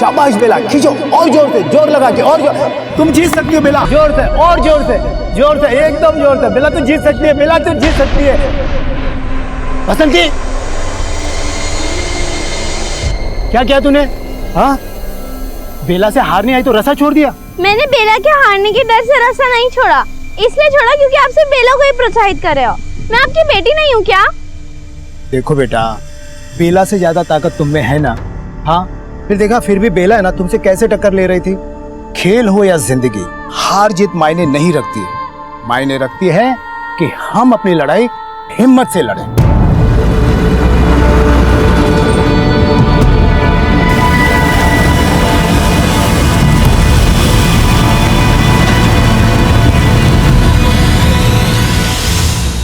शाबाश बेला, खींचो और जोर से, जोर लगा के और जोर। तुम जीत सकती हो बेला, जोर से और जोर से, जोर से, एकदम जोर से। बेला तू जीत सकती है, बेला तू जीत सकती है। बसंती, क्या किया तूने? हाँ, बेला से हार नहीं आई तो रसा छोड़ दिया? मैंने बेला के हारने के डर से रसा नहीं छोड़ा, इसलिए छोड़ा क्योंकि आप सिर्फ बेला को ही प्रोत्साहित कर रहे हो। मैं आपकी बेटी नहीं हूँ क्या? देखो बेटा, बेला से ज्यादा ताकत तुम में है ना। हाँ, फिर देखा, फिर भी बेला है ना तुमसे कैसे टक्कर ले रही थी। खेल हो या जिंदगी, हार जीत मायने नहीं रखती है। मायने रखती है कि हम अपनी लड़ाई हिम्मत से लड़ें।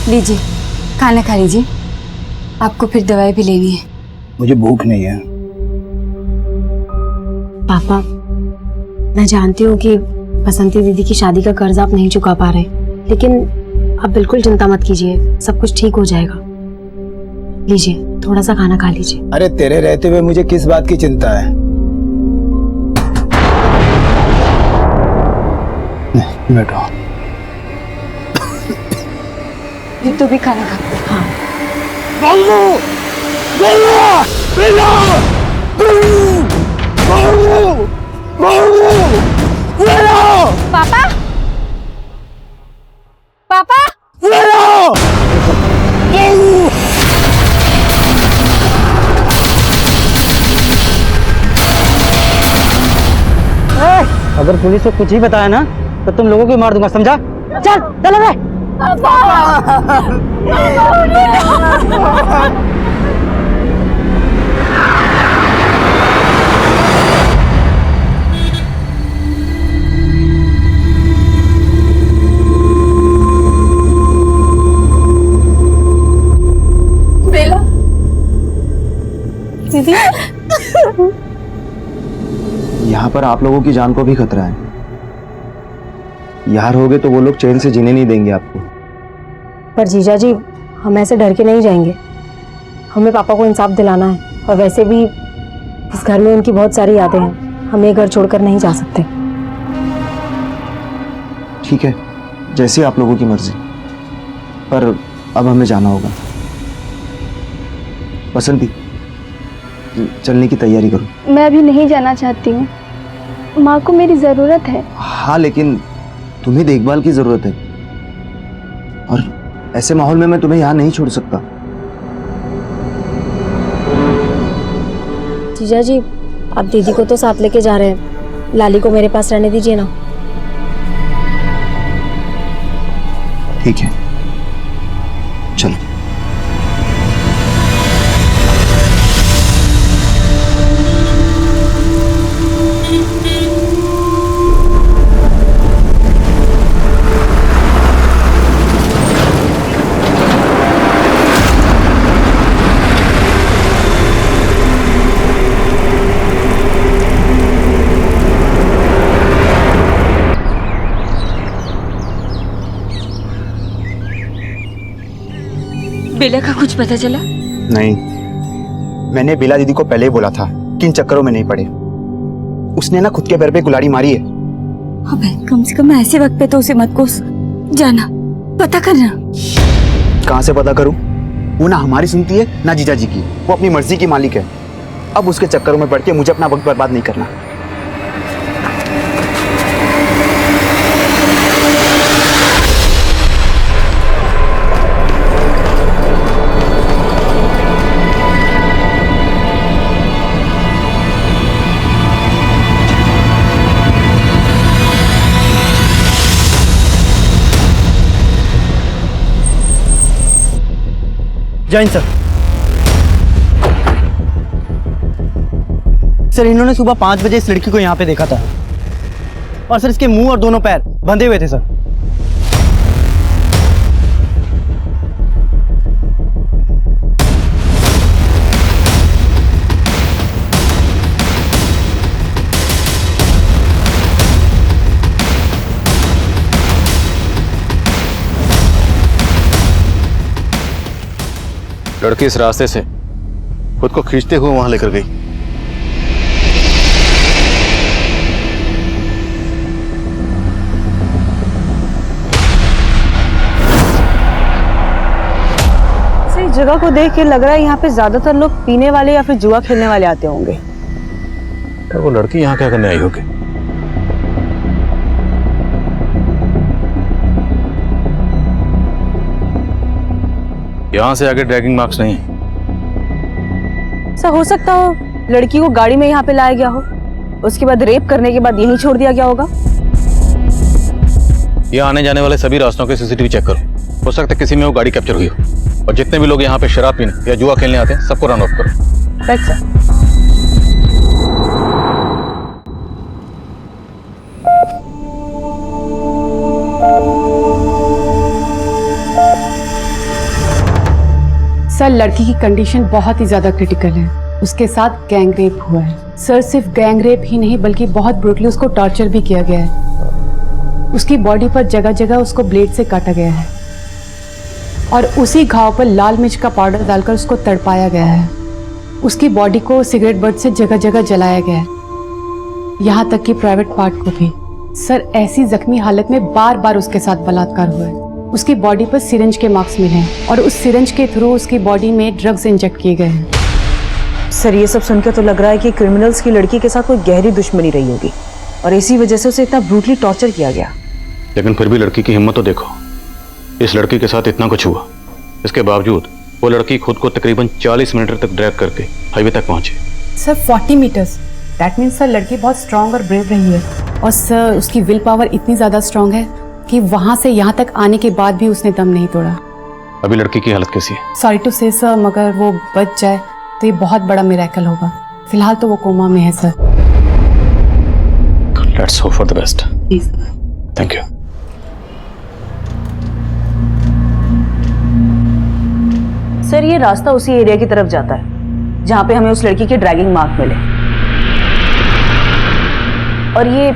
लीजिए, खाना खा लीजिए, आपको फिर दवाई भी लेनी है। मुझे भूख नहीं है। पापा, मैं जानती हूँ कि बसंती दीदी की शादी का कर्ज आप नहीं चुका पा रहे, लेकिन आप बिल्कुल चिंता मत कीजिए, सब कुछ ठीक हो जाएगा। लीजिए, थोड़ा सा खाना खा लीजिए। अरे तेरे रहते हुए मुझे किस बात की चिंता है? बैठो। तू भी खाना खा। हाँ। पापा, पापा, अगर पुलिस को कुछ ही बताया ना तो तुम लोगों को मार दूंगा, समझा? चल चलो रे। बेला दीदी, यहाँ पर आप लोगों की जान को भी खतरा है। यहाँ रहोगे तो वो लोग चैन से जीने नहीं देंगे आपको। पर जीजा जी, हम ऐसे डर के नहीं जाएंगे। हमें पापा को इंसाफ दिलाना है, और वैसे भी इस घर में उनकी बहुत सारी यादें हैं। हम ये घर छोड़कर नहीं जा सकते। ठीक है, जैसे आप लोगों की मर्जी, पर अब हमें जाना होगा। बसंती, चलने की तैयारी करो। मैं अभी नहीं जाना चाहती हूँ, माँ को मेरी जरूरत है। हाँ, लेकिन तुम्हें देखभाल की जरूरत है, और ऐसे माहौल में मैं तुम्हें यहाँ नहीं छोड़ सकता। जीजा जी, आप दीदी को तो साथ लेके जा रहे हैं, लाली को मेरे पास रहने दीजिए ना। ठीक है, चलो। बेला का कुछ पता चला? नहीं, मैंने बेला दीदी को पहले ही बोला था कि इन चक्करों में नहीं पड़े। उसने ना खुद के पैर पे कुल्हाड़ी मारी है। अबे, कम से कम ऐसे वक्त पे तो उसे मत कोस। जाना, पता करना। कहाँ से पता करूं? वो ना हमारी सुनती है ना जीजा जी की। वो अपनी मर्जी की मालिक है। अब उसके चक्करों में पड़ के मुझे अपना वक्त बर्बाद नहीं करना। जय हिंद सर। सर, इन्होंने सुबह 5 बजे इस लड़की को यहाँ पे देखा था, और सर इसके मुंह और दोनों पैर बंधे हुए थे सर। लड़की इस रास्ते से खुद को खींचते हुए वहां लेकर गई। जगह को देख के लग रहा है यहाँ पे ज्यादातर लोग पीने वाले या फिर जुआ खेलने वाले आते होंगे। तो वो लड़की यहाँ क्या करने आई होगी? यहाँ से आगे ड्रैगिंग मार्क्स नहीं है। ऐसा हो सकता हो लड़की को गाड़ी में यहाँ पे लाया गया हो, उसके बाद रेप करने के बाद यहीं छोड़ दिया गया होगा। यहाँ आने जाने वाले सभी रास्तों के सीसीटीवी चेक करो। हो सकता है किसी में वो गाड़ी कैप्चर हुई हो। और जितने भी लोग यहाँ पे शराब पीने या जुआ खेलने आते हैं सबको रन ऑफ करो। Right sir. सर लड़की की कंडीशन बहुत ही ज्यादा क्रिटिकल है। उसके साथ गैंग रेप हुआ है सर। सिर्फ गैंग रेप ही नहीं बल्कि बहुत ब्रूटली उसको टॉर्चर भी किया गया है। उसकी बॉडी पर जगह जगह उसको ब्लेड से काटा गया है और उसी घाव पर लाल मिर्च का पाउडर डालकर उसको तड़पाया गया है। उसकी बॉडी को सिगरेट बट से जगह जगह जलाया गया है, यहाँ तक कि प्राइवेट पार्ट को भी। सर ऐसी जख्मी हालत में बार बार उसके साथ बलात्कार हुआ है। उसकी बॉडी पर सिरिंज के मार्क्स मिले हैं और उस सिरिंज के थ्रू उसकी बॉडी में ड्रग्स इंजेक्ट किए गए हैं। सर ये सब सुनकर तो लग रहा है कि क्रिमिनल्स की लड़की के साथ कोई गहरी दुश्मनी रही होगी और इसी वजह से उसे इतना ब्रूटली टॉर्चर किया गया। लेकिन फिर भी लड़की की हिम्मत तो देखो। इस लड़की के साथ इतना कुछ हुआ, इसके बावजूद वो लड़की खुद को तकरीबन 40 मिनट तक ड्रैग करके हाईवे तक पहुंची। Sir 40 metres, that means sir लड़की बहुत स्ट्रांग और ब्रेव रही है। और सर उसकी विल पावर इतनी ज्यादा स्ट्रांग है कि वहां से यहाँ तक आने के बाद भी उसने दम नहीं तोड़ा। अभी लड़की की हालत कैसी है? सॉरी टू से सर, मगर वो बच जाए तो ये बहुत बड़ा मिरेकल होगा। फिलहाल तो वो कोमा में है sir. Let's hope for the best. Thank you. Sir ये रास्ता उसी एरिया की तरफ जाता है जहां पे हमें उस लड़की के ड्रैगिंग मार्क मिले और ये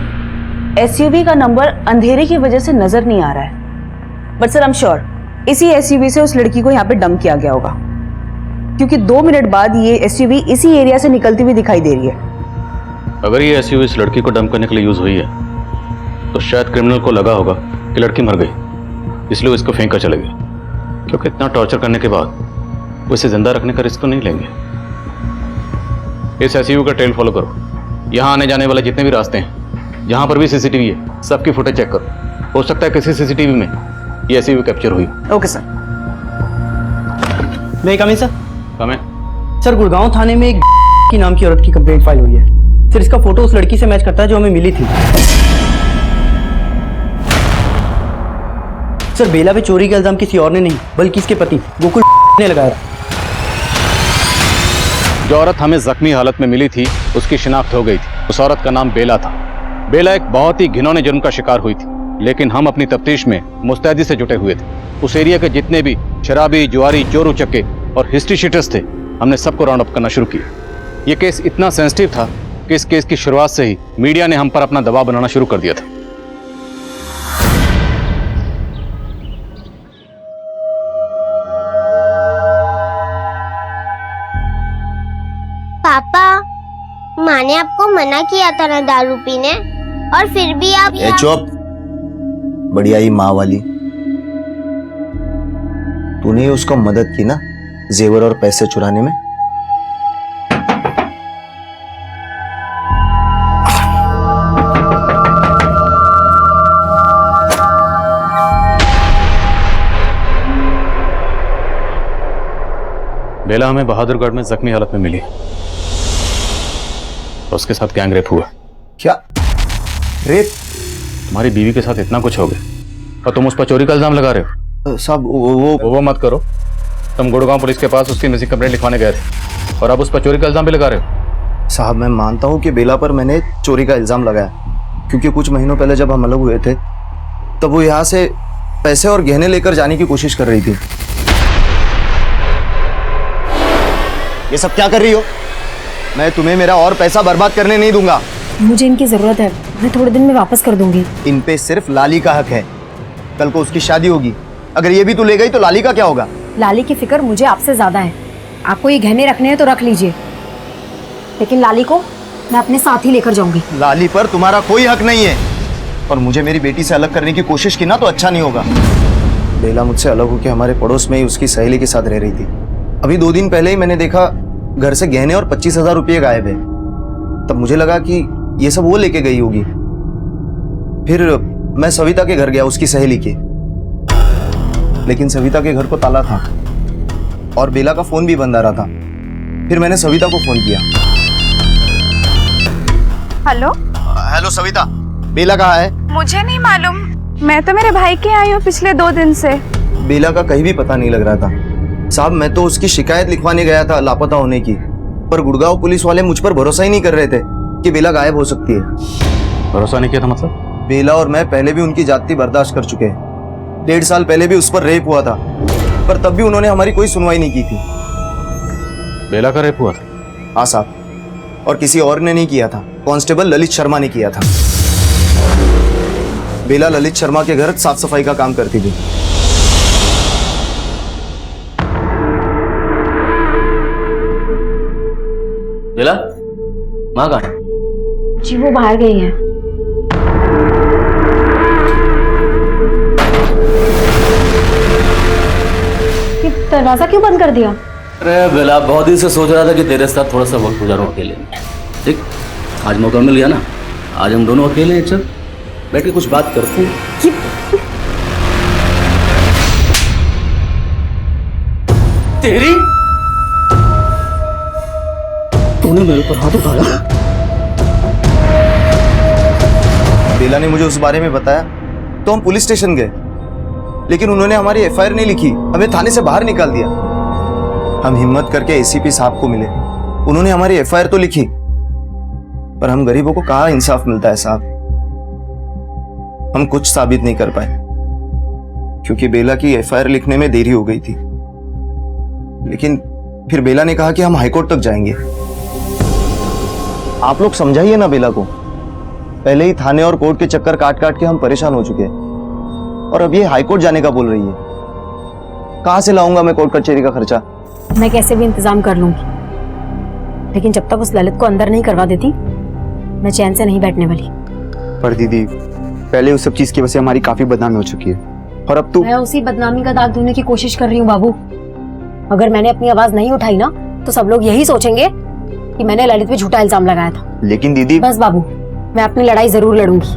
एसयूवी का नंबर अंधेरे की वजह से नजर नहीं आ रहा है। But sir I am sure इसी एसयूवी से उस लड़की को यहाँ पे डंप किया गया होगा, क्योंकि 2 मिनट बाद ये एसयूवी इसी एरिया से निकलती हुई दिखाई दे रही है। अगर ये एसयूवी इस लड़की को डंप करने के लिए यूज हुई है तो शायद क्रिमिनल को लगा होगा कि लड़की मर गई, इसलिए वो इसको फेंक कर चले गए। क्योंकि इतना टॉर्चर करने के बाद वो इसे जिंदा रखने का रिस्क तो नहीं लेंगे। इस एसयूवी का ट्रेल फॉलो करो। यहाँ आने जाने वाले जितने भी रास्ते हैं जहाँ पर भी सीसीटीवी है सबकी फुटेज चेक करो। हो सकता है किसी सीसीटीवी में ये एसयूवी कैप्चर हुई। Okay sir. मैं कम सर। कम है सर गुड़गांव थाने में एक की नाम की औरत की कंप्लेंट फाइल हुई है सर। इसका फोटो उस लड़की से मैच करता है जो हमें मिली थी। सर बेला पे चोरी का इल्जाम किसी और ने नहीं बल्कि इसके पति गोकुल ने लगाया। जो औरत हमें जख्मी हालत में मिली थी उसकी शिनाख्त हो गई थी। उस औरत का नाम बेला था। बेला एक बहुत ही घिनौने जुर्म का शिकार हुई थी, लेकिन हम अपनी तफ्तीश में मुस्तैदी से जुटे हुए थे। उस एरिया के जितने भी शराबी, जुआरी, चोर उचक्के और हिस्ट्री शीटर्स थे हमने सबको राउंड अप करना शुरू किया। ये केस इतना सेंसिटिव था कि इस केस की शुरुआत से ही मीडिया ने हम पर अपना दबाव बनाना शुरू कर दिया था। पापा, माँ ने आपको मना किया था ना दारू पीने, और फिर भी आप ए चुप, बढ़िया ही माँ वाली। तूने उसको मदद की ना जेवर और पैसे चुराने में। बेला हमें बहादुरगढ़ में जख्मी हालत में मिली। उसके साथ गैंग रेप हुआ। क्या रेप? तुम्हारी बीवी के साथ इतना कुछ हो गया और तुम उस पर चोरी का इल्जाम लगा रहे हो? साहब वो मत करो। तुम गुड़गांव पुलिस के पास उसकी मिसिंग कंप्लेंट लिखवाने गए थे और अब उस पर चोरी का इल्जाम भी लगा रहे हो। साहब मैं मानता हूँ कि बेला पर मैंने चोरी का इल्जाम लगाया, क्योंकि कुछ महीनों पहले जब हम अलग हुए थे तब वो यहाँ से पैसे और गहने लेकर जाने की कोशिश कर रही थी। ये सब क्या कर रही हो? मैं तुम्हें मेरा और पैसा बर्बाद करने नहीं दूंगा। मुझे इनकी जरूरत है, मैं थोड़े दिन में वापस कर दूंगी। इन पे सिर्फ लाली का हक है। कल को उसकी शादी होगी, अगर ये भी तू ले गई तो लाली का क्या होगा? लाली की फिक्र मुझे आपसे ज्यादा है। आपको ये गहने रखने हैं तो रख लीजिए, लेकिन लाली को मैं अपने साथ ही लेकर जाऊंगी। लाली पर तुम्हारा कोई हक नहीं है, और मुझे मेरी बेटी से अलग करने की कोशिश की ना तो अच्छा नहीं होगा। बेला मुझसे अलग होकर हमारे पड़ोस में ही उसकी सहेली के साथ रह रही थी। अभी 2 दिन पहले ही मैंने देखा घर से गहने और 25,000 रुपये गायब है। तब मुझे लगा कि ये सब वो लेके गई होगी। फिर मैं सविता के घर गया, उसकी सहेली के, लेकिन सविता के घर को ताला था और बेला का फोन भी बंद आ रहा था। फिर मैंने सविता को फोन किया। हेलो हेलो सविता, बेला कहाँ है? मुझे नहीं मालूम, मैं तो मेरे भाई के आई हूँ पिछले 2 दिन से। बेला का कहीं भी पता नहीं लग रहा था साहब। मैं तो उसकी शिकायत लिखवाने गया था लापता होने की, पर गुड़गांव पुलिस वाले मुझ पर भरोसा ही नहीं कर रहे थे कि बेला गायब हो सकती है। भरोसा नहीं किया था मतलब? बेला और मैं पहले भी उनकी जाति बर्दाश्त कर चुके हैं। 1.5 साल पहले भी उस पर रेप हुआ था, पर तब भी उन्होंने हमारी कोई सुनवाई नहीं की थी। बेला का रेप हुआ था? हाँ साहब, और किसी और ने नहीं किया था, कांस्टेबल ललित शर्मा ने किया था। बेला ललित शर्मा के घर साफ सफाई का काम करती थी। बेला माँ कहाँ है? जी वो बाहर गई है। ये दरवाजा क्यों बंद कर दिया? अरे बेला, बहुत दिन से सोच रहा था कि तेरे साथ थोड़ा सा वक्त गुजारूं अकेले में। ठीक, आज मौका मिल गया ना, आज हम दोनों अकेले हैं, चल बैठ के कुछ बात करते हैं। तेरी तूने मेरे ऊपर हाथ उठाया? बेला ने मुझे उस बारे में बताया तो हम पुलिस स्टेशन गए, लेकिन उन्होंने हमारी एफआईआर नहीं लिखी, हमें थाने से बाहर निकाल दिया। हम हिम्मत करके एसीपी साहब को मिले, उन्होंने हमारी एफआईआर तो लिखी, पर हम गरीबों को कहाँ इंसाफ मिलता है साहब। हम कुछ साबित नहीं कर पाए क्योंकि बेला की एफआईआर लिखने में देरी हो गई थी। लेकिन फिर बेला ने कहा कि हम हाईकोर्ट तक जाएंगे। आप लोग समझाइए ना बेला को, पहले ही थाने और कोर्ट के चक्कर काट काट के हम परेशान हो चुके हैं, और अब ये हाईकोर्ट जाने का बोल रही है। कहां से लाऊंगा मैं कोर्ट कचहरी का खर्चा? मैं कैसे भी इंतजाम कर लूंगी, लेकिन जब तक उस ललित को अंदर नहीं करवा देती मैं चैन से नहीं बैठने वाली। पर दीदी, पहले उस सब चीज की वजह से हमारी काफी बदनामी हो चुकी है, और अब तो मैं उसी बदनामी का दाग धोने की कोशिश कर रही हूँ बाबू। अगर मैंने अपनी आवाज नहीं उठाई ना तो सब लोग यही सोचेंगे कि मैंने ललित पे झूठा इल्जाम लगाया था। लेकिन दीदी, बस बाबू, मैं अपनी लड़ाई जरूर लड़ूंगी,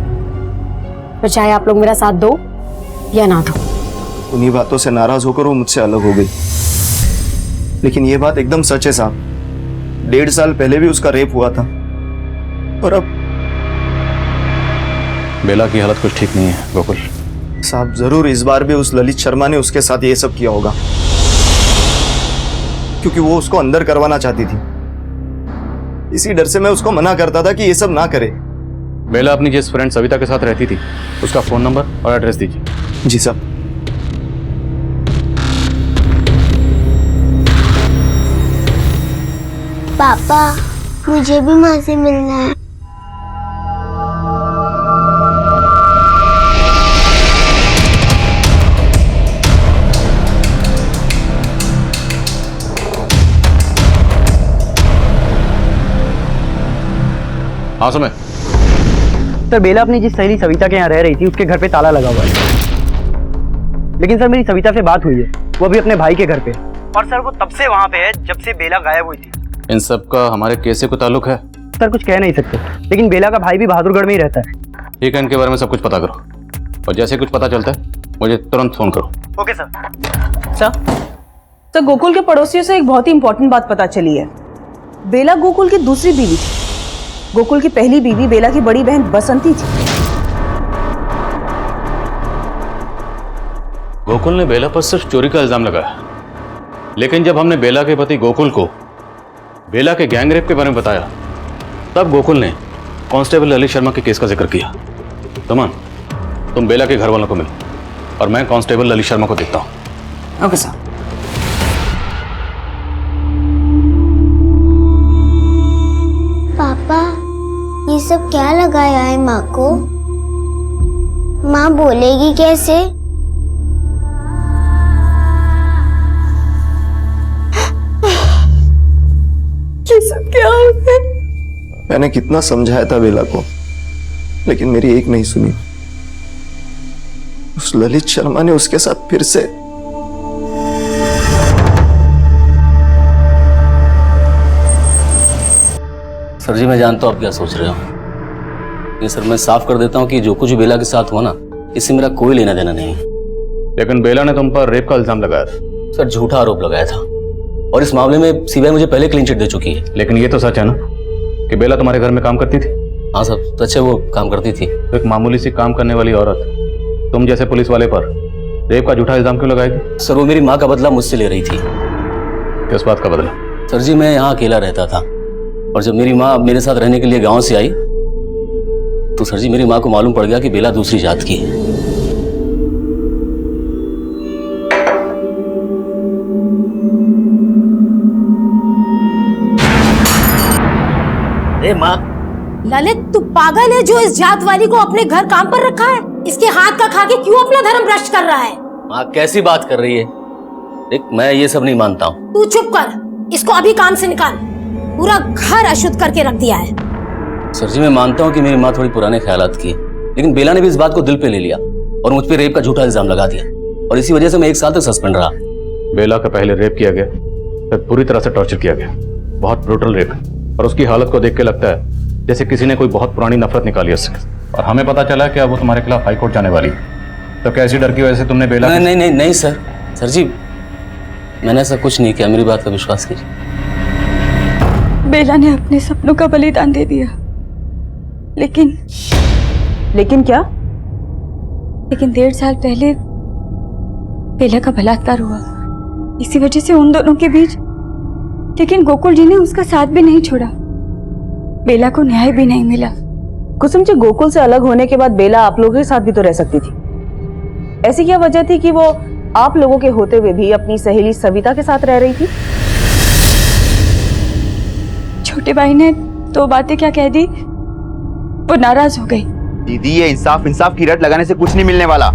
पर चाहे आप लोग मेरा साथ दो या ना दो। उन्हीं बातों से नाराज होकर वो मुझसे अलग हो गई, लेकिन ये बात एकदम सच है साहब। 1.5 साल पहले भी उसका रेप हुआ था, और अब बेला की हालत कुछ ठीक नहीं है गोकुल। साहब जरूर इस बार भी उस ललित शर्मा ने उसके साथ ये सब किया होगा, क्योंकि वो उसको अंदर करवाना चाहती थी। इसी डर से मैं उसको मना करता था कि ये सब ना करे। बेला अपनी जिस फ्रेंड सविता के साथ रहती थी उसका फोन नंबर और एड्रेस दीजिए। जी साहब। पापा, मुझे भी माँ से मिलना है। हाँ समय। सर, बेला अपनी जिस सहेली सविता के यहाँ रह रही थी उसके घर पे ताला लगा हुआ है, लेकिन सर मेरी सविता से बात हुई है, वो भी अपने भाई के घर पे, और सर वो तब से वहाँ पे है जब से बेला गायब हुई थी। इन सब का हमारे केस से कोई ताल्लुक है? सर कुछ कह नहीं सकते, लेकिन बेला का भाई भी बहादुरगढ़ में ही रहता है। ठीक है, इनके बारे में सब कुछ पता करो, और जैसे कुछ पता चलता है मुझे तुरंत फोन करो। Okay sir. सर, गोकुल के पड़ोसियों से एक बहुत ही इंपॉर्टेंट बात पता चली है। बेला गोकुल की दूसरी बीवी थी। गोकुल की पहली बीवी बेला की बड़ी बहन बसंती थी। गोकुल ने बेला पर सिर्फ चोरी का इल्जाम लगाया, लेकिन जब हमने बेला के पति गोकुल को बेला के गैंग रेप के बारे में बताया, तब गोकुल ने कांस्टेबल ललित शर्मा के केस का जिक्र किया। तमन, तुम बेला के घर वालों को मिलो और मैं कांस्टेबल ललित शर्मा को देखता हूं। Okay sir. पापा, ये सब क्या लगाया है माँ को? माँ बोलेगी कैसे? ये सब क्या हो गया? मैंने कितना समझाया था बेला को, लेकिन मेरी एक नहीं सुनी। उस ललित शर्मा ने उसके साथ फिर से सर जी मैं जानता हूँ आप क्या सोच रहे हो, ये सर मैं साफ कर देता हूँ कि जो कुछ भी बेला के साथ हुआ ना, इससे मेरा कोई लेना देना नहीं है। लेकिन बेला ने तुम पर रेप का इल्जाम लगाया था। सर झूठा आरोप लगाया था और इस मामले में सीबीआई मुझे पहले क्लीन चिट दे चुकी है। लेकिन ये तो सच है ना कि बेला तुम्हारे घर में काम करती थी? हाँ सर सच है, वो काम करती थी। तो एक मामूली सी काम करने वाली औरत तुम जैसे पुलिस वाले पर रेप का झूठा इल्जाम क्यों लगाएगी? सर वो मेरी माँ का बदला मुझसे ले रही थी। किस बात का बदला? सर जी मैं यहाँ अकेला रहता था और जब मेरी माँ मेरे साथ रहने के लिए गांव से आई तो सर जी मेरी माँ को मालूम पड़ गया कि बेला दूसरी जात की है। अरे माँ, ललित तू पागल है जो इस जात वाली को अपने घर काम पर रखा है? इसके हाथ का खा के क्यों अपना धर्म भ्रष्ट कर रहा है? माँ कैसी बात कर रही है? देख मैं ये सब नहीं मानता हूँ। तू चुप कर, इसको अभी काम से निकाल। पूरा घर अशुद्ध करके रख दिया है। सर जी मैं मानता हूँ कि मेरी माँ थोड़ी पुराने ख्यालात की है, लेकिन बेला ने भी इस बात को दिल पे ले लिया और मुझ पे रेप का झूठा इल्जाम लगा दिया और इसी वजह से मैं 1 साल तक सस्पेंड रहा। बेला का पहले रेप किया गया, फिर पूरी तरह से टॉर्चर किया गया। बहुत ब्रूटल रेप है और उसकी हालत को देख के लगता है जैसे किसी ने कोई बहुत पुरानी नफरत निकाली उससे। और हमें पता चला कि अब वो तुम्हारे खिलाफ हाईकोर्ट जाने वाली है। तो कैसी डर की वजह से तुमने बेला? नहीं सर जी मैंने ऐसा कुछ नहीं किया, मेरी बात का विश्वास कीजिए। बेला ने अपने सपनों का बलिदान दे दिया, लेकिन क्या? लेकिन 1.5 साल पहले बेला का बलात्कार हुआ, इसी वजह से उन दोनों के बीच। लेकिन गोकुल जी ने उसका साथ भी नहीं छोड़ा, बेला को न्याय भी नहीं मिला। कुसुम जी गोकुल से अलग होने के बाद बेला आप लोगों के साथ भी तो रह सकती थी। ऐसी क्या वजह थी कि वो आप लोगों के होते हुए भी अपनी सहेली सविता के साथ रह रही थी? छोटे भाई ने 2 बातें क्या कह दी, वो नाराज हो गई। दीदी ये इंसाफ की रट लगाने से कुछ नहीं मिलने वाला।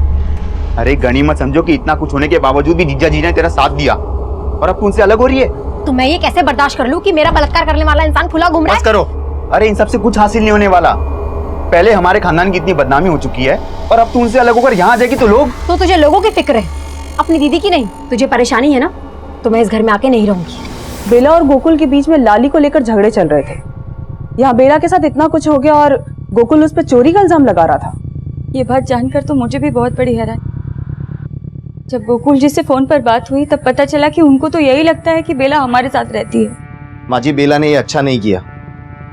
अरे गनीमत समझो कि इतना कुछ होने के बावजूद भी जीजा जी ने तेरा साथ दिया और अब तुमसे अलग हो रही है। तो मैं ये कैसे बर्दाश्त कर लूं कि मेरा बलात्कार करने वाला इंसान खुला घूम रहा है? बस करो। अरे इन सब से कुछ हासिल नहीं होने वाला। पहले हमारे खानदान की इतनी बदनामी हो चुकी है और अब तू उनसे अलग होकर यहाँ आ जाएगी तो लोग। तो तुझे लोगों की फिक्र है, अपनी दीदी की नहीं? तुझे परेशानी है ना, तो मैं इस घर में आके नहीं रहूंगी। बेला और गोकुल के बीच में लाली को लेकर झगड़े चल रहे थे। यहाँ बेला के साथ इतना कुछ हो गया और गोकुल उस पर चोरी का इल्जाम लगा रहा था। ये बात जानकर तो मुझे भी बहुत बड़ी हैरानी। जब गोकुल जी से फोन पर बात हुई तब पता चला कि उनको तो यही लगता है कि बेला हमारे साथ रहती है। माँ जी बेला ने ये अच्छा नहीं किया,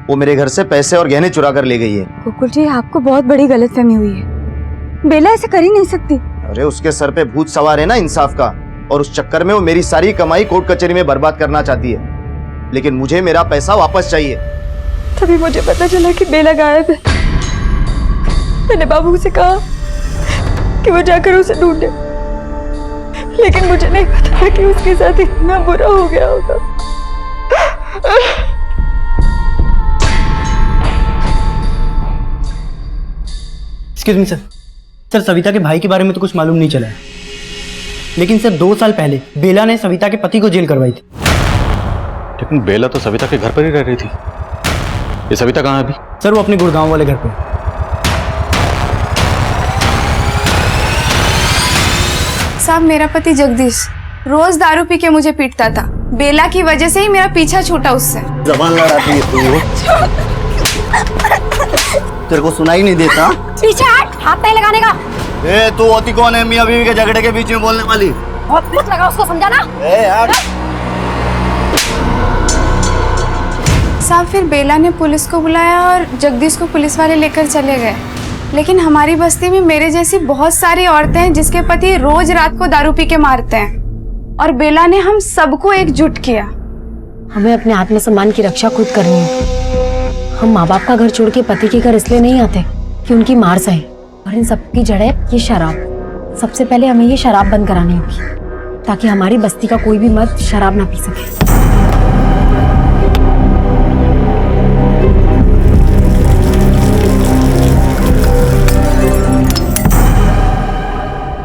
वो मेरे घर से पैसे और गहने चुरा कर ले गई है। गोकुल जी आपको बहुत बड़ी गलतफहमी हुई है, बेला ऐसे कर ही नहीं सकती। अरे उसके सर पे भूत सवार है ना इंसाफ का, और उस चक्कर में वो मेरी सारी कमाई कोर्ट कचहरी में बर्बाद करना चाहती है। लेकिन मुझे मेरा पैसा वापस चाहिए। तभी मुझे पता चला कि बेला गायब है। मैंने बाबू से कहा कि वो जाकर उसे ढूंढे, लेकिन मुझे नहीं पता था कि उसके साथ इतना बुरा हो गया होगा। Excuse me sir. Sir Savita के भाई के बारे में तो कुछ मालूम नहीं चला है, लेकिन सर 2 साल पहले बेला ने सविता के पति को जेल करवाई थी। लेकिन बेला तो सविता के घर पर ही रह रही थी। ये सविता कहाँ है अभी? सर वो अपने गुड़गांव वाले घर पे। साहब मेरा पति जगदीश रोज दारू पी के मुझे पीटता था। बेला की वजह से ही मेरा पीछा छूटा उससे। जबान लड़ाती है तू, तेरे को सुनाई नहीं देता? पीछे हट, हाथ नहीं लगाने का। ए तू होती कौन है मियां बीवी के झगड़े के बीच में बोलने वाली? बहुत मत लगा उसको, समझा ना? साहब फिर बेला ने पुलिस को बुलाया और जगदीश को पुलिस वाले लेकर चले गए। लेकिन हमारी बस्ती में मेरे जैसी बहुत सारी औरतें हैं जिसके पति रोज रात को दारू पी के मारते हैं, और बेला ने हम सबको एकजुट किया। हमें अपने आत्मसम्मान की रक्षा खुद करनी है। हम माँ बाप का घर छोड़ के पति के घर इसलिए नहीं आते कि उनकी मार सहे, और इन सब की जड़ है ये शराब। सबसे पहले हमें ये शराब बंद करानी होगी ताकि हमारी बस्ती का कोई भी मर्द शराब ना पी सके।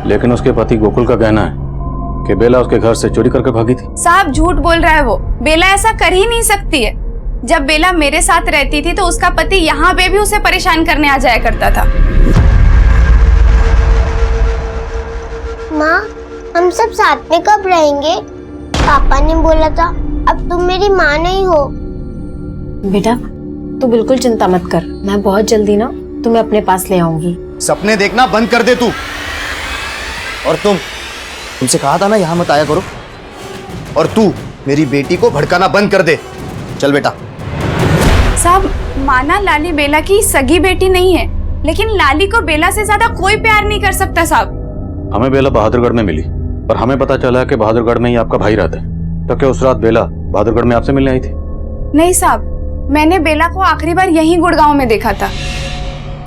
लेकिन उसके पति गोकुल का कहना है कि बेला उसके घर से चोरी करके भागी थी। साहब झूठ बोल रहा है वो। बेला ऐसा कर ही नहीं सकती है। जब बेला मेरे साथ रहती थी तो उसका पति यहाँ पे भी उसे परेशान करने आ जाया करता था। माँ हम सब साथ में कब रहेंगे? पापा ने बोला था अब तुम मेरी माँ नहीं हो। बेटा तू बिल्कुल चिंता मत कर, मैं बहुत जल्दी ना तुम्हें अपने पास ले आऊंगी। सपने देखना बंद कर दे तू। और तुमसे कहा था ना यहाँ मत आया करो। और तू मेरी बेटी को भड़काना बंद कर दे। चल बेटा। साहब, माना लाली बेला की सगी बेटी नहीं है, लेकिन लाली को बेला से ज्यादा कोई प्यार नहीं कर सकता साहब। हमें बेला बहादुरगढ़ में मिली और हमें पता चला कि बहादुरगढ़ में ही आपका भाई रहता है। तो क्या उस रात बेला बहादुरगढ़ में आपसे मिलने आई थी? नहीं साहब, मैंने बेला को आखिरी बार यहीं गुड़गांव में देखा था।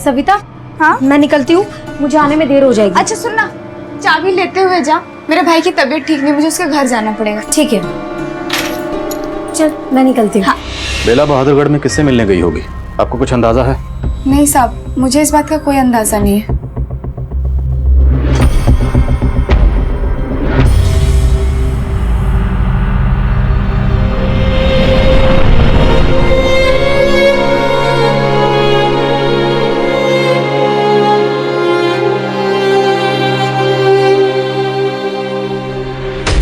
सविता, हाँ मैं निकलती हूँ, मुझे आने में देर हो जाएगी। अच्छा सुनना, चाबी लेते हुए जा, मेरे भाई की तबीयत ठीक नहीं, मुझे उसके घर जाना पड़ेगा। ठीक है, चल मैं निकलती हूँ। हाँ। बेला बहादुरगढ़ में किससे मिलने गई होगी, आपको कुछ अंदाजा है? नहीं साहब, मुझे इस बात का कोई अंदाजा नहीं है।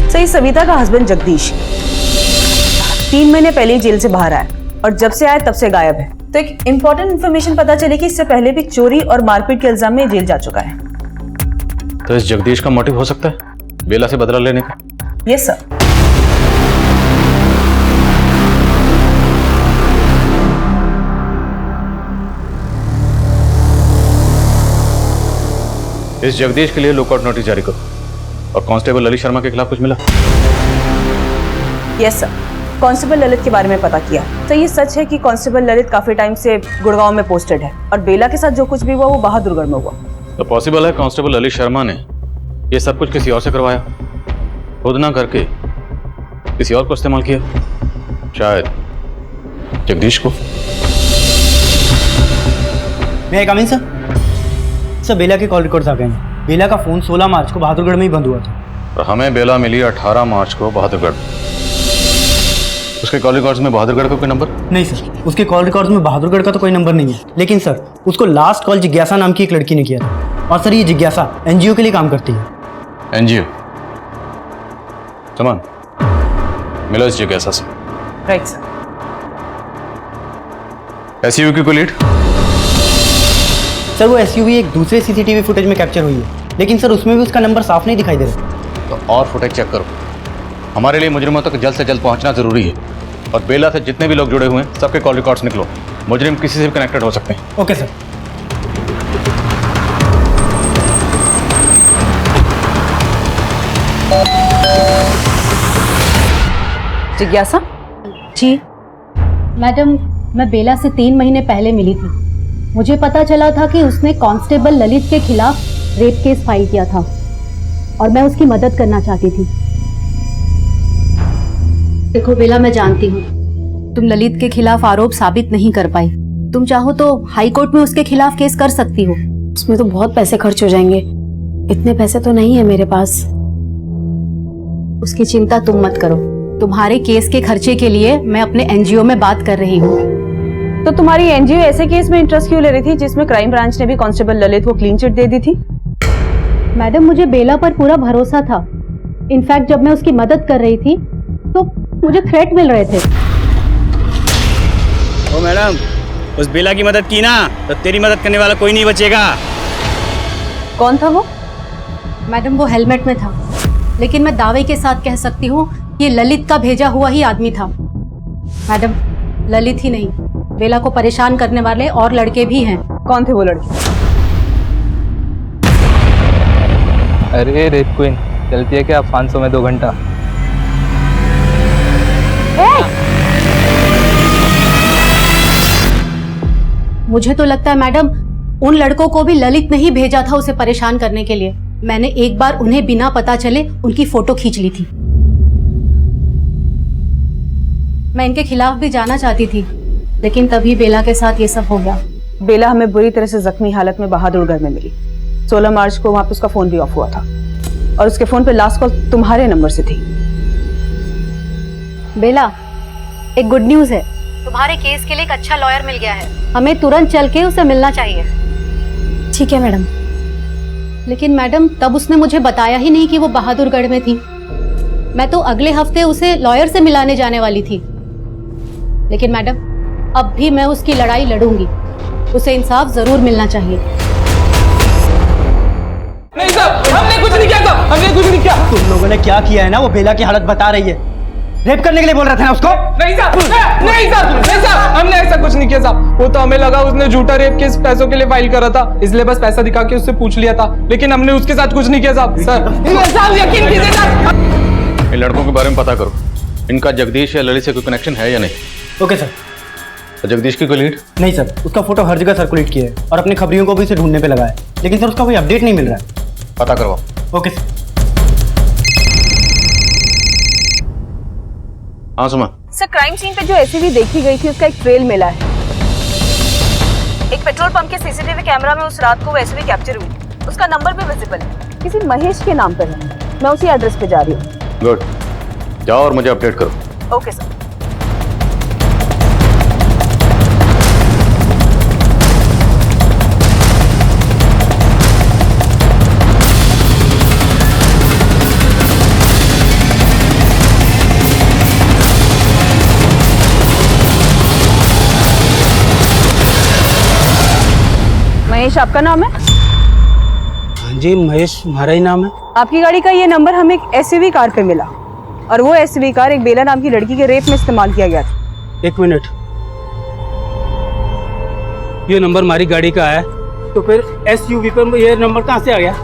सही, सविता का हस्बैंड जगदीश 3 महीने पहले ही जेल से बाहर आया और जब से आया तब से गायब है। तो एक इम्पोर्टेंट इन्फॉर्मेशन पता चली कि इससे पहले भी चोरी और मारपीट के इल्जाम में जेल जा चुका है। तो इस जगदीश का मोटिव हो सकता है बेला से बदला लेने का? Yes sir. इस जगदीश के लिए लुकआउट नोटिस जारी करो। और कांस्टेबल ललित शर्मा के खिलाफ कुछ मिला? यस सर, कांस्टेबल ललित के बारे में पता किया। तो ये सच है कि कांस्टेबल ललित काफी टाइम से गुड़गांव में पोस्टेड है और बेला के साथ जो कुछ भी हुआ वो बहादुरगढ़ में हुआ। तो पॉसिबल है कांस्टेबल ललित शर्मा ने ये सब कुछ किसी और से करवाया, खुद ना करके किसी और को इस्तेमाल किया, शायद जगदीश को। मैं कम इन सर, बेला के कॉल रिकॉर्ड्स आ गए हैं। बेला का फोन 16 मार्च को बहादुरगढ़ में ही बंद हुआ था। और हमें बेला मिली 18 मार्च को बहादुरगढ़। उसके कॉल रिकॉर्ड्स में बहादुरगढ़ का कोई नंबर नहीं सर, उसके कॉल रिकॉर्ड्स में बहादुरगढ़ का तो कोई नंबर नहीं है, लेकिन सर उसको लास्ट कॉल जिज्ञासा नाम की एक लड़की ने किया था। और सर ये जिज्ञासा एनजीओ के लिए काम करती है। एनजीओ? समान मिलो इस जिज्ञासा से। Right sir. एसयूवी की कोई लीड? सर वो एसयूवी एक दूसरे सीसीटीवी फुटेज में कैप्चर हुई है, लेकिन सर उसमें भी उसका नंबर साफ नहीं दिखाई दे रहा। तो और फुटेज चेक करो। हमारे लिए मुजरिमों तक जल्द से जल्द पहुंचना जरूरी है। और बेला से जितने भी लोग जुड़े हुए हैं सबके कॉल रिकॉर्ड्स निकलो। मुजरिम किसी से भी कनेक्टेड हो सकते हैं। Okay sir. जिज्ञासा जी मैडम, मैं बेला से 3 महीने पहले मिली थी। मुझे पता चला था कि उसने कांस्टेबल ललित के खिलाफ रेप केस फाइल किया था और मैं उसकी मदद करना चाहती थी। देखो बेला, मैं जानती हूँ तुम ललित के खिलाफ आरोप साबित नहीं कर पाई। तुम चाहो तो हाई कोर्ट में उसके खिलाफ केस कर सकती हो। उसमें तो बहुत पैसे खर्च हो जाएंगे, इतने पैसे तो नहीं है मेरे पास। उसकी चिंता तुम मत करो, तुम्हारे केस के खर्चे के लिए मैं अपने एनजीओ में बात कर रही हूँ। तो तुम्हारी एनजीओ ऐसे केस में इंटरेस्ट क्यों ले रही थी जिसमें क्राइम ब्रांच ने भी कांस्टेबल ललित को क्लीन चिट दे दी थी? मैडम, मुझे बेला पर पूरा भरोसा था। इनफैक्ट जब मैं उसकी मदद कर रही थी तो मुझे थ्रेट मिल रहे थे। ओ मैडम, उस बेला की मदद की ना तो तेरी मदद करने वाला कोई नहीं बचेगा। कौन था वो? मैडम, वो हेलमेट में था, लेकिन मैं दावे के साथ कह सकती हूँ ये ललित का भेजा हुआ ही आदमी था। मैडम, ललित ही नहीं, बेला को परेशान करने वाले और लड़के भी हैं। कौन थे वो लड़के? अरे रेप क्वीन, चलती है क्या 500 में 2 घंटा? मुझे तो लगता है मैडम उन लड़कों को भी ललित ने ही भेजा था उसे परेशान करने के लिए। मैंने एक बार उन्हें बिना पता चले उनकी फोटो खींच ली थी। मैं इनके खिलाफ भी जाना चाहती थी, लेकिन तभी बेला के साथ ये सब हो गया। बेला हमें बुरी तरह से जख्मी हालत में बहादुरगढ़ में मिली। 16 मार्च को वहां पे उसका फोन भी ऑफ हुआ था और उसके फोन पे लास्ट कॉल तुम्हारे नंबर से थी। बेला, एक गुड न्यूज है, तुम्हारे केस के लिए एक अच्छा लॉयर मिल गया है। हमें तुरंत चल के उसे मिलना चाहिए। ठीक है मैडम। लेकिन मैडम, तब उसने मुझे बताया ही नहीं कि वो बहादुरगढ़ में थी। मैं तो अगले हफ्ते उसे लॉयर से मिलाने जाने वाली थी। लेकिन मैडम, अब भी मैं उसकी लड़ाई लड़ूंगी। उसे इंसाफ जरूर मिलना चाहिए। नहीं साहब, हमने कुछ नहीं किया साहब, हमने कुछ नहीं किया। तुम लोगों ने क्या किया है ना, वो बेला की हालत बता रही है। रेप करने के लिए बोल रहे थे ना उसको? नहीं साहब, नहीं साहब, नहीं साहब, हमने ऐसा कुछ नहीं किया साहब। वो तो हमें लगा उसने झूठा रेप केस पैसों के लिए फाइल करा था, इसलिए बस पैसा दिखा के उससे पूछ लिया था, लेकिन हमने उसके साथ कुछ नहीं किया साहब। सर यकीन कीजिए साहब। इन लड़कों के बारे में पता करो, इनका जगदीश या ललित से कोई कनेक्शन है या नहीं। Okay sir. और जगदीश की कोई लीड? नहीं सर, उसका फोटो हर जगह सर्कुलेट किया है और अपने खबरियों को भी उसे ढूंढने पे लगा है, लेकिन सर उसका कोई अपडेट नहीं मिल रहा है। पता करवाओ। Okay sir. हाँ सुमा। सर, क्राइम सीन पे जो एसयूवी देखी गई थी उसका एक ट्रेल मिला है। एक पेट्रोल पंप के सीसीटीवी कैमरा में उस रात को वो एसयूवी कैप्चर हुई। उसका नंबर भी विजिबल है, किसी महेश के नाम पर है। मैं उसी एड्रेस पे जा रही हूँ। गुड, जाओ और मुझे अपडेट करो। Okay sir. महेश आपका नाम है? हाँ जी, महेश हमारा ही नाम है। आपकी गाड़ी का ये नंबर हमें एक एसयूवी कार पे मिला और वो एसयूवी कार एक बेला नाम की लड़की के रेप में इस्तेमाल किया गया था। एक मिनट, ये नंबर हमारी गाड़ी का है, तो फिर एसयूवी पर ये नंबर कहाँ से आ गया?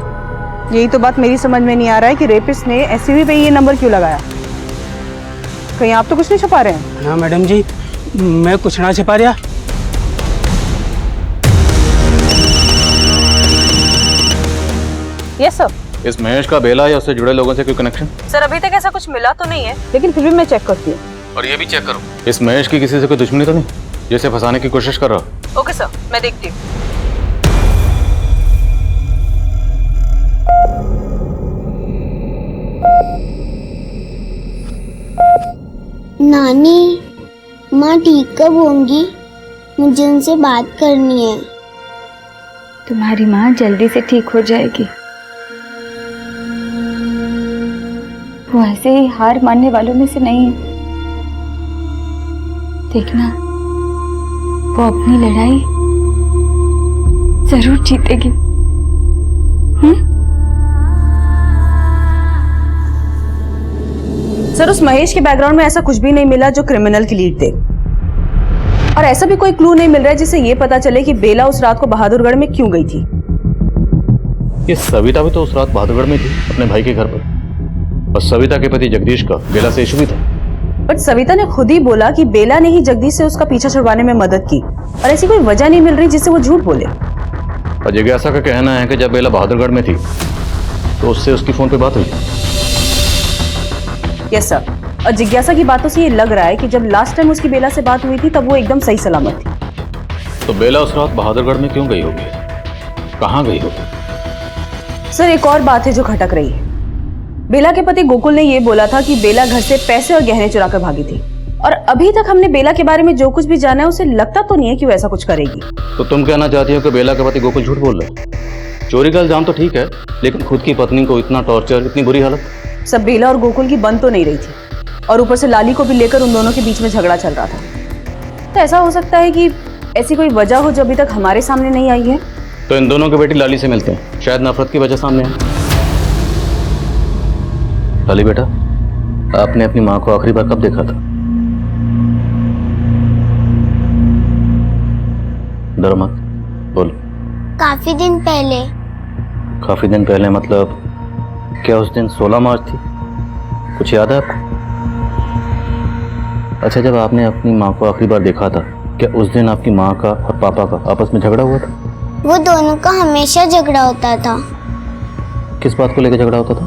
यही तो बात मेरी समझ में नहीं आ रहा है कि रेपिस्ट ने एसयूवी पे ये नंबर क्यों लगाया। कहीं आप तो कुछ नहीं छुपा रहे हैं? हाँ मैडम जी, मैं कुछ ना छिपा रहा। Yes sir. इस महेश का बेला या उससे जुड़े लोगों से कोई कनेक्शन? सर, अभी तक ऐसा कुछ मिला तो नहीं है, लेकिन फिर भी मैं चेक करती हूँ। और ये भी चेक करो, इस महेश की किसी से कोई दुश्मनी तो नहीं, जिसे फंसाने की कोशिश कर रहा हो? ओके सर, मैं देखती हूँ। नानी, माँ ठीक कब होंगी? मुझे उनसे बात करनी है। तुम्हारी माँ जल्दी से ठीक हो जाएगी। वो ऐसे ही हार मानने वालों में से नहीं है। देखना, वो अपनी लड़ाई जरूर जीतेगी। सर, उस महेश के बैकग्राउंड में ऐसा कुछ भी नहीं मिला जो क्रिमिनल की लीड दे, और ऐसा भी कोई क्लू नहीं मिल रहा है जिससे ये पता चले कि बेला उस रात को बहादुरगढ़ में क्यों गई थी। ये सविता भी तो उस रात बहादुरगढ़ में थी अपने भाई के घर पर, और सविता के पति जगदीश का बेला से इशू भी था। बट सविता ने खुद ही बोला कि बेला ने ही जगदीश से उसका पीछा छुड़वाने में मदद की, और ऐसी कोई वजह नहीं मिल रही जिससे वो झूठ बोले। और जिज्ञासा का कहना है कि जब बेला बहादुरगढ़ में थी तो उससे उसकी फोन पे बात हुई। यस सर, और जिज्ञासा की बातों से ये लग रहा है कि जब लास्ट टाइम उसकी बेला से बात हुई थी तब वो एकदम सही सलामत थी। तो बेला उस रात बहादुरगढ़ में क्यों गई होगी, कहाँ गई होगी? सर, एक और बात है जो खटक रही है। बेला के पति गोकुल ने ये बोला था कि बेला घर से पैसे और गहने चुरा कर भागी थी, और अभी तक हमने बेला के बारे में जो कुछ भी जाना है उसे लगता तो नहीं है कि वो ऐसा कुछ करेगी। तो तुम कहना चाहती हो कि बेला के पति गोकुल झूठ बोल रहे? चोरी का इल्जाम तो ठीक है, लेकिन खुद की पत्नी को इतना टॉर्चर, इतनी बुरी हालत? सब बेला और गोकुल की बंद तो नहीं रही थी, और ऊपर से लाली को भी लेकर उन दोनों के बीच में झगड़ा चल रहा था। तो ऐसा हो सकता है कि ऐसी कोई वजह हो जो अभी तक हमारे सामने नहीं आई है। तो इन दोनों के बेटी लाली से मिलते हैं, शायद नफरत की वजह सामने है। लाली बेटा, आपने अपनी माँ को आखिरी बार कब देखा था? डरो मत, बोलो। काफी दिन पहले। काफी दिन पहले मतलब क्या उस दिन 16 मार्च थी? कुछ याद है आपको? अच्छा, जब आपने अपनी माँ को आखिरी बार देखा था, क्या उस दिन आपकी माँ का और पापा का आपस में झगड़ा हुआ था? वो दोनों का हमेशा झगड़ा होता था। किस बात को लेकर झगड़ा होता था?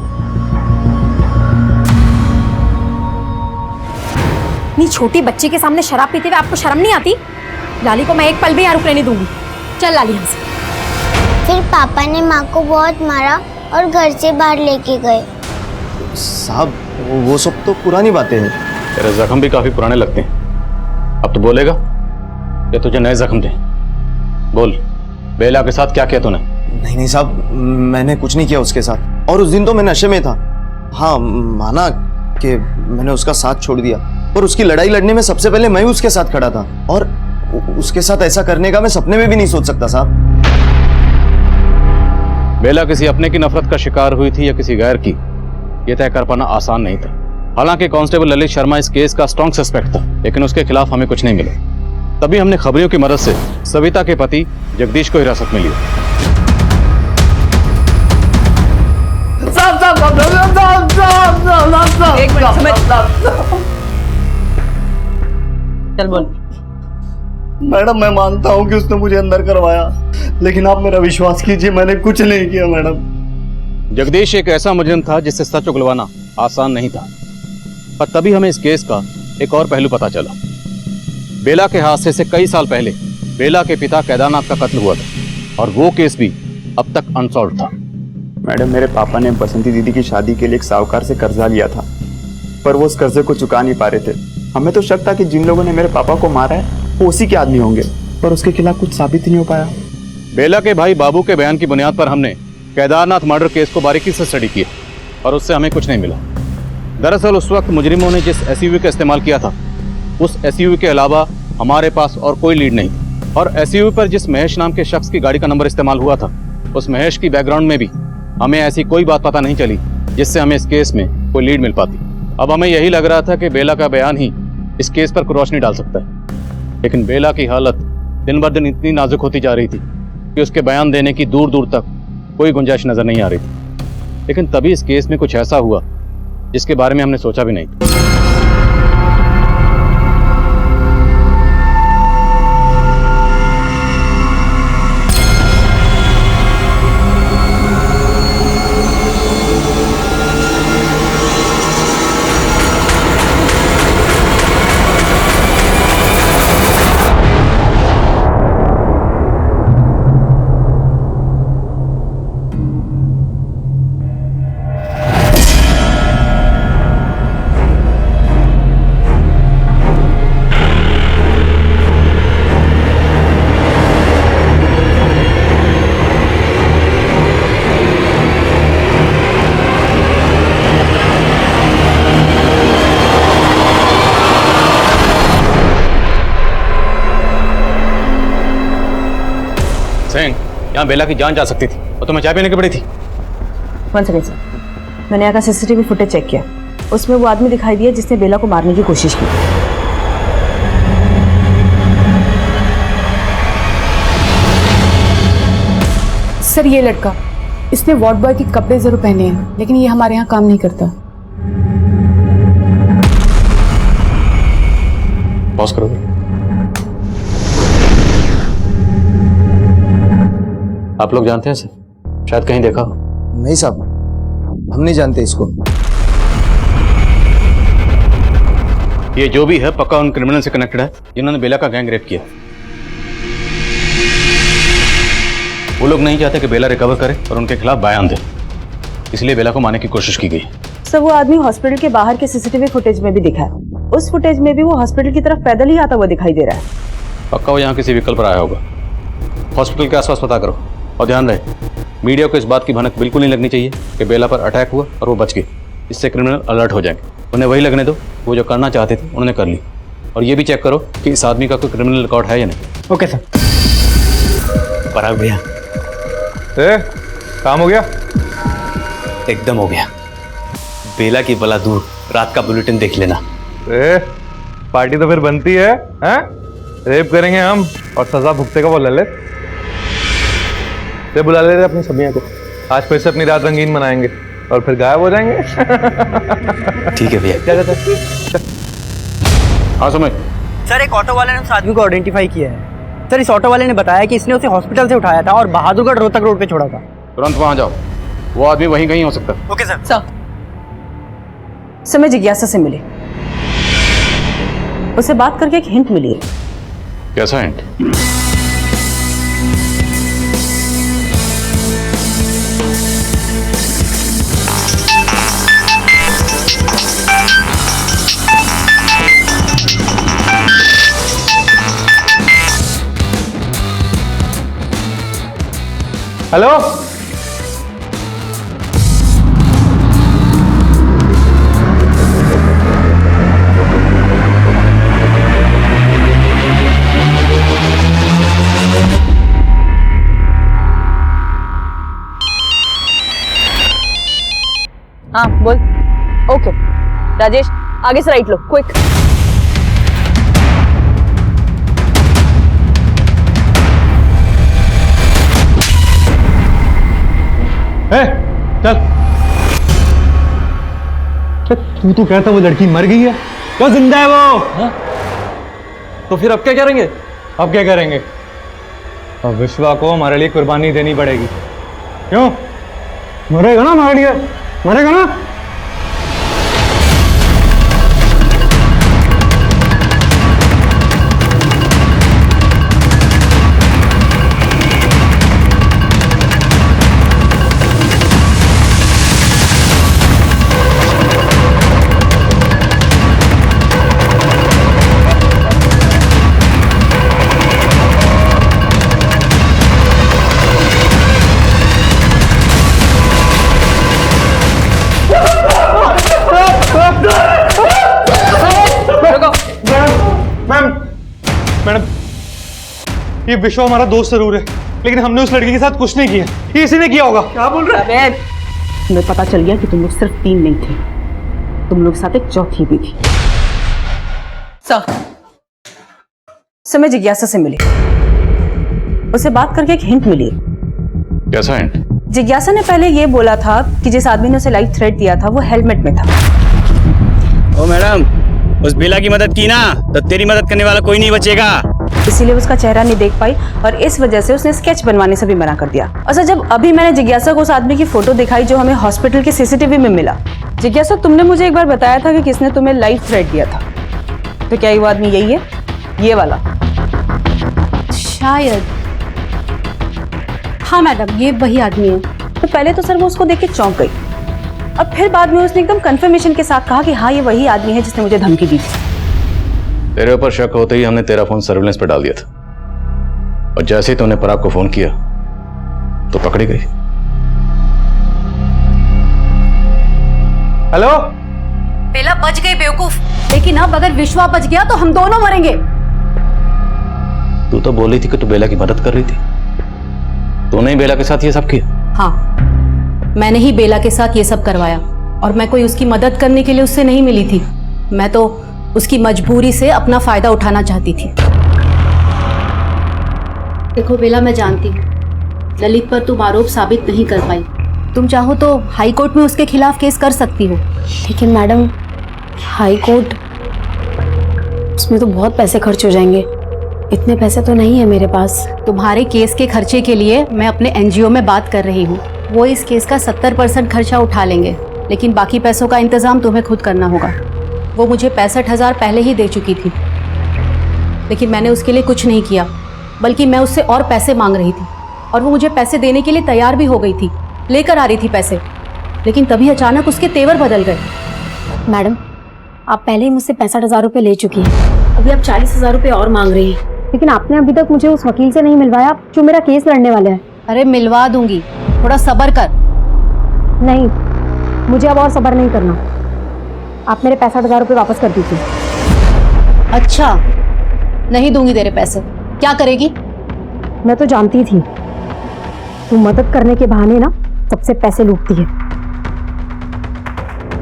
इतनी छोटी बच्ची के सामने शराब पीते हुए आपको शर्म नहीं आती? लाली को मैं एक पल भी यहाँ रुकने नहीं दूंगी। चल लाली यहाँ से। फिर पापा ने माँ को बहुत मारा और घर से बाहर लेके गए। साहब, वो सब तो पुरानी बातें हैं। तेरे जख्म भी काफी पुराने लगते हैं। अब तो बोलेगा या तुझे नए जख्म दे? बोल, बेला के साथ क्या किया तूने? नहीं साहब, मैंने कुछ नहीं किया उसके साथ, और उस दिन तो मैं नशे में था। हाँ, माना कि मैंने उसका साथ छोड़ दिया, पर उसकी लड़ाई लड़ने में सबसे पहले मैं उसके साथ खड़ा था, और उसके साथ ऐसा करने का मैं सपने में भी नहीं सोच सकता साहब। बेला किसी अपने की नफरत का शिकार हुई थी या किसी गैर की, यह तय कर पाना आसान नहीं था। हालांकि कांस्टेबल ललित शर्मा इस केस का स्ट्रॉन्ग सस्पेक्ट था, लेकिन उसके खिलाफ हमें कुछ नहीं मिला। तभी हमने खबरियों की मदद से सविता के पति जगदीश को हिरासत में लिया। एक मिनट समझ। चल बोल। मैडम मैं मानता हूँ कि उसने मुझे अंदर करवाया, लेकिन आप मेरा विश्वास कीजिए, मैंने कुछ नहीं किया मैडम। जगदीश एक ऐसा मुजरिम था जिससे सच उगलवाना आसान नहीं था। पर तभी हमें इस केस का एक और पहलू पता चला। बेला के हादसे से कई साल पहले बेला के पिता केदारनाथ का कत्ल हुआ था और वो केस भी अब तक अनसॉल्व था। मैडम मेरे पापा ने बसंती दीदी की शादी के लिए एक साहूकार से कर्जा लिया था, पर वो उस कर्जे को चुका नहीं पा रहे थे। हमें तो शक था कि जिन लोगों ने मेरे पापा को मारा है वो उसी के आदमी होंगे, पर उसके खिलाफ कुछ साबित नहीं हो पाया। बेला के भाई बाबू के बयान की बुनियाद पर हमने केदारनाथ मर्डर केस को बारीकी से स्टडी किया और उससे हमें कुछ नहीं मिला। दरअसल उस वक्त मुजरिमों ने जिस एसयूवी का इस्तेमाल किया था, उस एसयूवी के अलावा हमारे पास और कोई लीड नहीं। और एसयूवी पर जिस महेश नाम के शख्स की गाड़ी का नंबर इस्तेमाल हुआ था, उस महेश की बैकग्राउंड में भी हमें ऐसी कोई बात पता नहीं चली जिससे हमें इस केस में कोई लीड मिल पाती। अब हमें यही लग रहा था कि बेला का बयान ही इस केस पर रोशनी डाल सकता है, लेकिन बेला की हालत दिन ब दिन इतनी नाजुक होती जा रही थी कि उसके बयान देने की दूर दूर तक कोई गुंजाइश नजर नहीं आ रही थी। लेकिन तभी इस केस में कुछ ऐसा हुआ जिसके बारे में हमने सोचा भी नहीं। यहाँ बेला की जान जा सकती थी और तुम्हें चाय पीने की पड़ी थी। वन सेकेंड सर, मैंने यहाँ का सीसीटीवी फुटेज चेक किया, उसमें वो आदमी दिखाई दिया जिसने बेला को मारने की कोशिश की। सर ये लड़का, इसने वार्ड बॉय के कपड़े जरूर पहने हैं, लेकिन ये हमारे यहाँ काम नहीं करता। पॉज करो। आप लोग जानते हैं सर? शायद कहीं देखा हो। नहीं साहब, हम नहीं जानते इसको। ये जो भी है पक्का उन क्रिमिनल से कनेक्टेड है जिन्होंने बेला का गैंग रेप किया। वो लोग नहीं चाहते कि बेला रिकवर करे और उनके खिलाफ बयान दे, इसलिए बेला को मारने की कोशिश की गई। सर वो आदमी हॉस्पिटल के बाहर के सीसीटीवी फुटेज में भी दिखा है। उस फुटेज में भी वो हॉस्पिटल की तरफ पैदल ही आता हुआ दिखाई दे रहा है। पक्का वो यहाँ किसी व्हीकल पर आया होगा। हॉस्पिटल के आसपास पता करो और ध्यान रहे, मीडिया को इस बात की भनक बिल्कुल नहीं लगनी चाहिए कि बेला पर अटैक हुआ और वो बच गई। इससे क्रिमिनल अलर्ट हो जाएंगे। उन्हें वही लगने दो, वो जो करना चाहते थे उन्होंने कर ली। और ये भी चेक करो कि इस आदमी का कोई क्रिमिनल रिकॉर्ड है या नहीं। Okay sir. पराग भैया, काम हो गया? एकदम हो गया। बेला की बला दूर, रात का बुलेटिन देख लेना। पार्टी तो फिर बनती है, हैं? रेप करेंगे हम और सजा भुगतेगा वो ललित। बुला ले रहे अपनी सबिया को, आज फिर से अपनी रात रंगीन मनाएंगे और फिर गायब हो जाएंगे। ठीक है भैया। हाँ समझ। सर एक ऑटो वाले ने उस आदमी को आइडेंटिफाई किया है। सर इस ऑटो वाले ने बताया कि इसने उसे हॉस्पिटल से उठाया था और बहादुरगढ़ रोहतक रोड पे छोड़ा था। तुरंत वहां जाओ, वो आदमी वहीं कहीं हो सकता है। Okay sir. सर मैं जिज्ञासा से मिली, उसे बात करके एक हिंट मिली है। कैसा हिंट? हेलो, हाँ बोल। ओके राजेश, आगे से राइट लो, क्विक। चल। तू तो कहता वो लड़की मर गई है, क्या जिंदा है वो? तो फिर अब क्या करेंगे? अब क्या करेंगे? अब विश्वा को हमारे लिए कुर्बानी देनी पड़ेगी। क्यों? मरेगा ना हमारे लिए, मरेगा ना? मैडम, ये विश्व हमारा दोस्त जरूर है, लेकिन हमने उस लड़की के साथ कुछ नहीं किया। ये इसी ने किया होगा। क्या बोल रहे हैं? तुम्हें पता चल गया कि तुम लोग सिर्फ 3 नहीं थे, तुम लोग साथ एक चौथी भी थी। समय जिज्ञासा से मिली, उसे बात करके एक हिंट मिली। कैसा हिंट? जिज्ञासा ने पहले ये बोला था कि जिस आदमी ने उसे लाइफ थ्रेट दिया था वो हेलमेट में था। ओ मैडम, उस बेला की मदद की ना तो तेरी मदद करने वाला कोई नहीं बचेगा। इसीलिए उसका चेहरा नहीं देख पाई और इस वजह से उसने स्केच बनवाने से भी मना कर दिया। अच्छा, जब अभी मैंने जिज्ञासा को उस आदमी की फोटो दिखाई जो हमें हॉस्पिटल के सीसीटीवी में मिला, जिज्ञासा तुमने मुझे एक बार बताया था कि किसने तुम्हें लाइफ थ्रेट दिया था, तो क्या वो आदमी यही है, ये वाला? शायद हाँ मैडम, ये वही आदमी है। तो पहले तो सर वो उसको देख के चौंक गई और फिर बाद में उसने एकदम कंफर्मेशन के साथ कहा कि हाँ ये वही आदमी है जिसने मुझे धमकी दी थी। तेरे ऊपर शक होते ही हमने तेरा फोन सर्विलेंस पे डाल दिया था, और जैसे ही तूने पराग को फोन किया तो पकड़ी गई। हेलो, बेला बच गई बेवकूफ, लेकिन अब अगर विश्वा बच गया तो हम दोनों मरेंगे। तू तो बोल रही थी कि तू बेला की मदद कर रही थी, तूने ही बेला के साथ ये सब किया? हाँ, मैंने ही बेला के साथ ये सब करवाया और मैं कोई उसकी मदद करने के लिए उससे नहीं मिली थी। मैं तो उसकी मजबूरी से अपना फायदा उठाना चाहती थी। देखो बेला, मैं जानती हूँ ललित पर तुम आरोप साबित नहीं कर पाई। तुम चाहो तो हाई कोर्ट में उसके खिलाफ केस कर सकती हो। लेकिन मैडम, हाई कोर्ट, उसमें तो बहुत पैसे खर्च हो जाएंगे। इतने पैसे तो नहीं है मेरे पास। तुम्हारे केस के खर्चे के लिए मैं अपने एनजीओ में बात कर रही हूँ। वो इस केस का 70% खर्चा उठा लेंगे, लेकिन बाकी पैसों का इंतजाम तुम्हें खुद करना होगा। वो मुझे 65,000 पहले ही दे चुकी थी, लेकिन मैंने उसके लिए कुछ नहीं किया, बल्कि मैं उससे और पैसे मांग रही थी और वो मुझे पैसे देने के लिए तैयार भी हो गई थी, लेकर आ रही थी पैसे। लेकिन तभी अचानक उसके तेवर बदल गए। मैडम, आप पहले ही मुझसे 65,000 रुपये ले चुकी हैं, अभी आप 40,000 रुपये और मांग रही हैं। लेकिन आपने अभी तक मुझे उस वकील से नहीं मिलवाया जो मेरा केस लड़ने वाला है। अरे मिलवा दूंगी, थोड़ा सब्र कर। नहीं, मुझे अब और सब्र नहीं करना। आप मेरे 65,000 रुपये वापस कर दीजिए। अच्छा, नहीं दूंगी तेरे पैसे। क्या करेगी? मैं तो जानती थी तू मदद करने के बहाने ना सबसे पैसे लूटती है।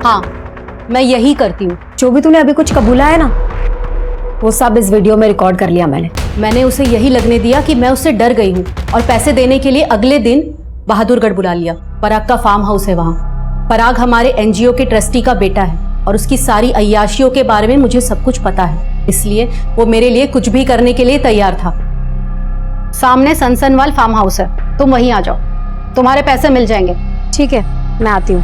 हाँ, मैं यही करती हूँ। जो भी तूने अभी कुछ कबूला है ना, वो सब इस वीडियो में रिकॉर्ड कर लिया मैंने उसे यही लगने दिया कि मैं उससे डर गई हूँ और पैसे देने के लिए अगले दिन बहादुरगढ़ बुला लिया। पराग का फार्म हाउस है वहाँ। पराग हमारे एनजीओ के ट्रस्टी का बेटा है और उसकी सारी अय्याशियों के बारे में मुझे सब कुछ पता है, इसलिए वो मेरे लिए कुछ भी करने के लिए तैयार था। सामने सनसनवाल फार्म हाउस है, तुम वहीं आ जाओ, तुम्हारे पैसे मिल जाएंगे। ठीक है, मैं आती हूँ।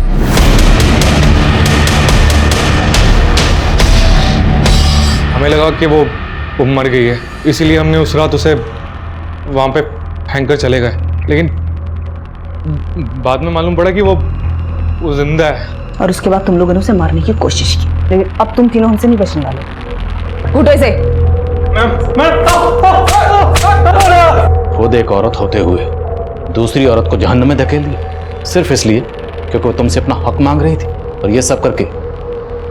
हमें लगा कि वो मर गई है, इसीलिए हमने उस रात उसे वहां पे फेंक कर चले गए, लेकिन बाद में मालूम पड़ा कि वो जिंदा है। और उसके बाद तुम लोगों ने उसे मारने की कोशिश की, लेकिन अब तुम तीनों हमसे नहीं बचने वाले। उठो इसे। खुद एक औरत होते हुए दूसरी औरत को जहन्नम में धकेल दिया, सिर्फ इसलिए क्योंकि वो तुमसे अपना हक मांग रही थी, और ये सब करके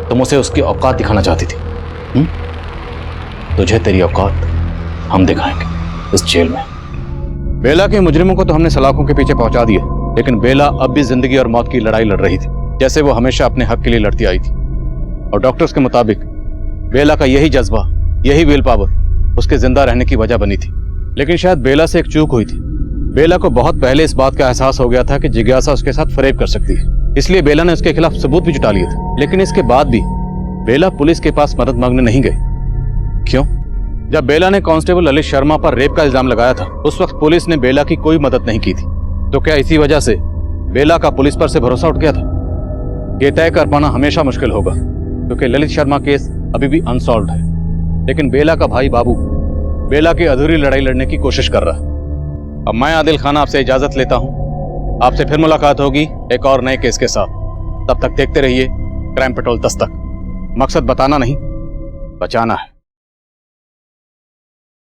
तुम उसे उसकी औकात दिखाना चाहती थी। तुझे तेरी औकात हम दिखाएंगे इस जेल में। बेला के मुजरिमों को तो हमने सलाखों के पीछे पहुंचा दिया, लेकिन बेला अब भी जिंदगी और मौत की लड़ाई लड़ रही थी। जैसे वो हमेशा अपने हक के लिए लड़ती आई थी। और डॉक्टर्स के मुताबिक बेला का यही जज्बा, यही विल पावर उसके जिंदा रहने की वजह बनी थी। लेकिन शायद बेला से एक चूक हुई थी। बेला को बहुत पहले इस बात का एहसास हो गया था कि जिज्ञासा उसके साथ फरेब कर सकती है, इसलिए बेला ने उसके खिलाफ सबूत भी जुटा लिए थे। लेकिन इसके बाद भी बेला पुलिस के पास मदद मांगने नहीं गई। क्यों? जब बेला ने कांस्टेबल ललित शर्मा पर रेप का इल्जाम लगाया था, उस वक्त पुलिस ने बेला की कोई मदद नहीं की थी। तो क्या इसी वजह से बेला का पुलिस पर से भरोसा उठ गया था? यह तय कर पाना हमेशा मुश्किल होगा, क्योंकि ललित शर्मा केस अभी भी अनसॉल्व्ड है। लेकिन बेला का भाई बाबू बेला की अधूरी लड़ाई लड़ने की कोशिश कर रहा है। अब मैं आदिल खान आपसे इजाजत लेता हूं। आपसे फिर मुलाकात होगी एक और नए केस के साथ। तब तक देखते रहिए क्राइम पेट्रोल दस्तक। मकसद बताना नहीं, बचाना है।